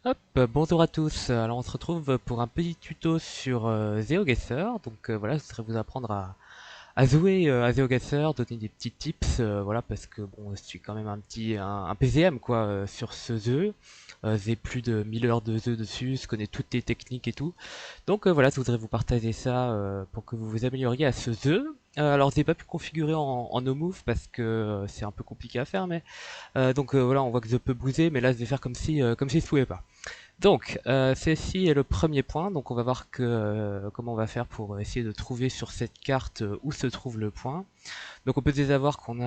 Hop, bonjour à tous. Alors on se retrouve pour un petit tuto sur GeoGuessr. Donc voilà, je voudrais vous apprendre à jouer à GeoGuessr, donner des petits tips, voilà, parce que bon, je suis quand même un PZM quoi sur ce jeu. J'ai plus de 1000 heures de jeu dessus, je connais toutes les techniques et tout. Donc voilà, je voudrais vous partager ça pour que vous vous amélioriez à ce jeu. Alors j'ai pas pu configurer en no move parce que c'est un peu compliqué à faire, mais voilà, on voit que je peux bouger, mais là je vais faire comme si je pouvais pas. Donc, ceci est le premier point. Donc, on va voir comment on va faire pour essayer de trouver sur cette carte où se trouve le point. Donc, on peut déjà voir on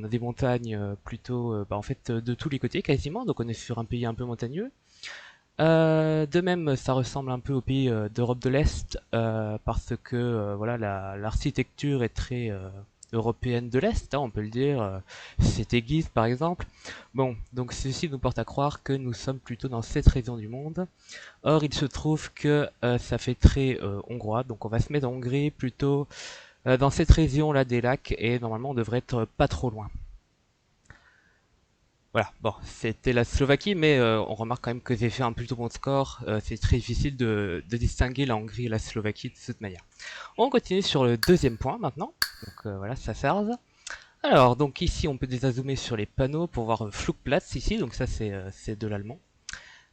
a des montagnes plutôt, en fait, de tous les côtés quasiment. Donc, on est sur un pays un peu montagneux. De même, ça ressemble un peu aux pays d'Europe de l'Est parce que voilà, l'architecture est très européenne de l'Est, hein, on peut le dire. Cette église, par exemple. Bon, donc ceci nous porte à croire que nous sommes plutôt dans cette région du monde. Or, il se trouve que ça fait très hongrois, donc on va se mettre en Hongrie plutôt dans cette région-là des lacs et normalement on devrait être pas trop loin. Voilà, bon, c'était la Slovaquie, mais on remarque quand même que j'ai fait un plutôt bon score. C'est très difficile de distinguer la Hongrie et la Slovaquie de cette manière. On continue sur le deuxième point maintenant. Donc voilà, ça charge. Alors, donc ici, on peut déjà zoomer sur les panneaux pour voir Flugplatz ici. Donc ça, c'est de l'allemand.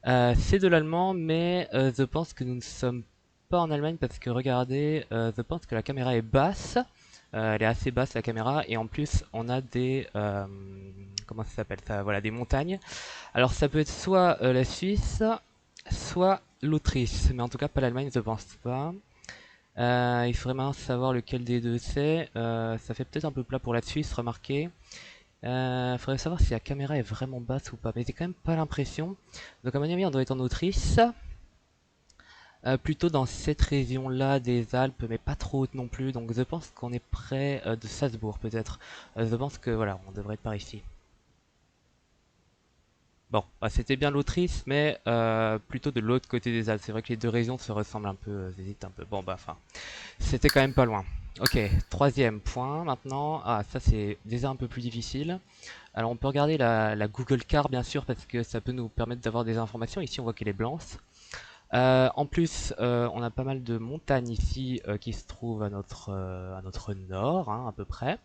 C'est de l'allemand, mais je pense que nous ne sommes pas en Allemagne parce que regardez, je pense que la caméra est basse. Elle est assez basse la caméra et en plus on a des comment ça s'appelle ça? Voilà, des montagnes. Alors ça peut être soit la Suisse, soit l'Autriche, mais en tout cas pas l'Allemagne, je pense pas. Il faudrait maintenant savoir lequel des deux c'est. Ça fait peut-être un peu plat pour la Suisse, remarquez. Faudrait savoir si la caméra est vraiment basse ou pas, mais j'ai quand même pas l'impression. Donc à mon avis, on doit être en Autriche, plutôt dans cette région-là des Alpes, mais pas trop haute non plus. Donc je pense qu'on est près de Salzbourg peut-être. Je pense que voilà, on devrait être par ici. Bon, bah, c'était bien l'Autriche, mais plutôt de l'autre côté des Alpes. C'est vrai que les deux régions se ressemblent un peu, j'hésite un peu. Bon bah enfin, c'était quand même pas loin. Ok, troisième point maintenant. Ah, ça c'est déjà un peu plus difficile. Alors on peut regarder la Google Car bien sûr parce que ça peut nous permettre d'avoir des informations. Ici on voit qu'elle est blanche. En plus, on a pas mal de montagnes ici qui se trouvent à notre nord, hein, à peu près.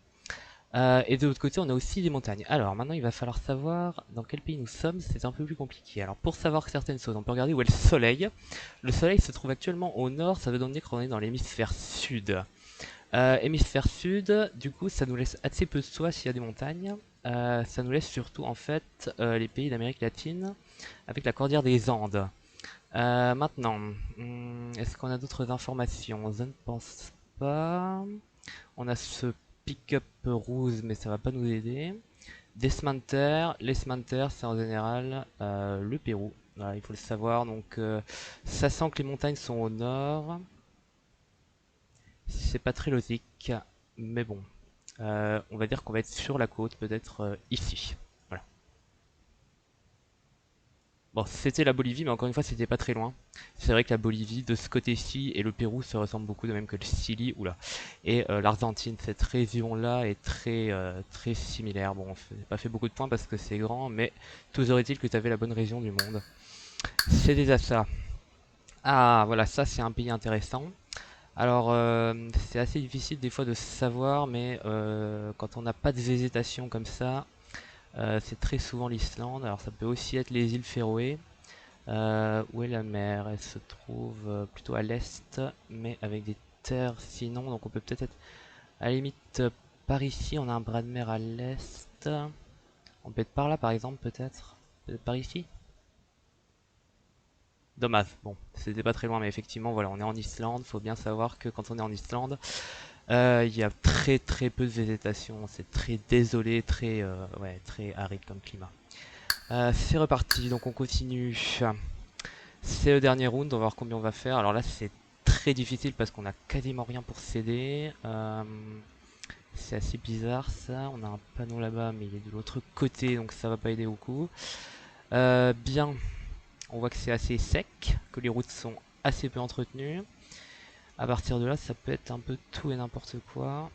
Et de l'autre côté, on a aussi des montagnes. Alors maintenant, il va falloir savoir dans quel pays nous sommes. C'est un peu plus compliqué. Alors pour savoir certaines choses, on peut regarder où est le soleil. Le soleil se trouve actuellement au nord. Ça veut donc dire qu'on est dans l'hémisphère sud. Hémisphère sud, du coup, ça nous laisse assez peu de choix s'il y a des montagnes. Ça nous laisse surtout en fait les pays d'Amérique latine avec la cordillère des Andes. Maintenant, est-ce qu'on a d'autres informations? Je ne pense pas. On a ce pick-up rouge, mais ça va pas nous aider. Des smanters. Les smanters, c'est en général le Pérou. Voilà, il faut le savoir. Donc, ça sent que les montagnes sont au nord. C'est pas très logique, mais bon. On va dire qu'on va être sur la côte, peut-être ici. Voilà. Bon, c'était la Bolivie, mais encore une fois, c'était pas très loin. C'est vrai que la Bolivie, de ce côté-ci, et le Pérou se ressemblent beaucoup, de même que le Chili, oula. Et l'Argentine, cette région-là est très similaire. Bon, j'ai pas fait beaucoup de points parce que c'est grand, mais toujours est-il que tu avais la bonne région du monde. C'est déjà ça. Ah, voilà, ça c'est un pays intéressant. Alors, c'est assez difficile des fois de savoir, mais quand on n'a pas de végétation comme ça, c'est très souvent l'Islande. Alors, ça peut aussi être les îles Féroé. Où est la mer? Elle se trouve plutôt à l'est, mais avec des terres sinon. Donc on peut peut-être être à la limite par ici. On a un bras de mer à l'est. On peut être par là par exemple, peut-être. Peut-être par ici. Dommage. Bon, c'était pas très loin, mais effectivement, voilà, on est en Islande. Faut bien savoir que quand on est en Islande, il y a très peu de végétation. C'est très désolé, ouais, très aride comme climat. C'est reparti. Donc on continue. C'est le dernier round, on va voir combien on va faire. Alors là, c'est très difficile parce qu'on a quasiment rien pour s'aider. C'est assez bizarre ça. On a un panneau là-bas, mais il est de l'autre côté, donc ça va pas aider beaucoup. Bien, on voit que c'est assez sec, que les routes sont assez peu entretenues. À partir de là, ça peut être un peu tout et n'importe quoi.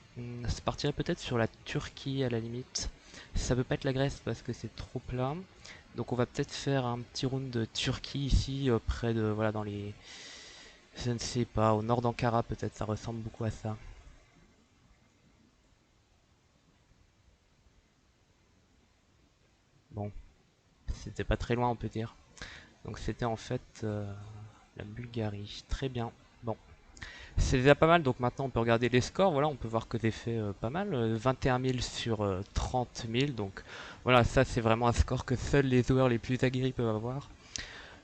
Ça partirait peut-être sur la Turquie à la limite. Ça peut pas être la Grèce parce que c'est trop plat. Donc on va peut-être faire un petit round de Turquie ici, près de, voilà, dans les, je ne sais pas, au nord d'Ankara peut-être, ça ressemble beaucoup à ça. Bon, c'était pas très loin on peut dire. Donc c'était en fait la Bulgarie. Très bien. Bon, c'est déjà pas mal, donc maintenant on peut regarder les scores. Voilà, on peut voir que j'ai fait pas mal. 21 000 sur 30 000. Donc voilà, ça c'est vraiment un score que seuls les joueurs les plus aguerris peuvent avoir.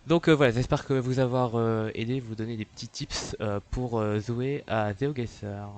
Donc voilà, j'espère que vous avoir aidé, vous donner des petits tips pour jouer à GeoGuessr.